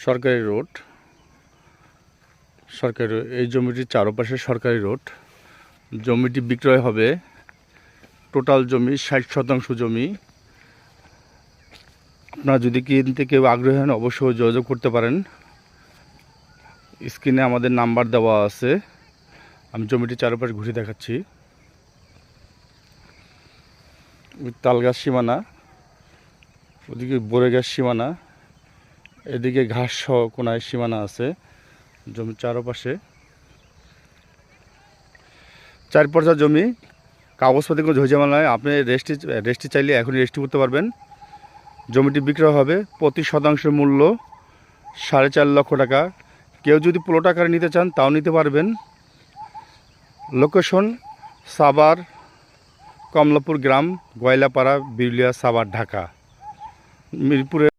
সরকারি রোড। এই জমিটির চারপাশে সরকারি রোড। জমিটি বিক্রয় হবে। টোটাল জমি 60% জমি। আপনারা যদি কিনতে কেউ আগ্রহী হন অবশ্যই যোগাযোগ করতে পারেন। স্ক্রিনে আমাদের নাম্বার দেওয়া আছে। আমি জমিটির চারপাশে ঘুরে দেখাচ্ছি। তালগাছ সীমানা, ওদিকে বড়গাছ সীমানা, এদিকে ঘাস সহ কোনায় সীমানা আছে। জমির চারপাশে 4 পর্যায় জমি। কাগজপত্র কোনো ঝামেলা নয়। আপনি রেস্টি চাইলে এখনই রেস্টি করতে পারবেন। জমিটি বিক্রয় হবে প্রতি শতাংশের মূল্য 4.5 লক্ষ টাকা। কেউ যদি প্লট আকারে নিতে চান তাও নিতে পারবেন। লোকেশন সাভার কমলাপুর গ্রাম, গয়লাপাড়া, বিরুলিয়া, সাভার, ঢাকা। মিরপুরে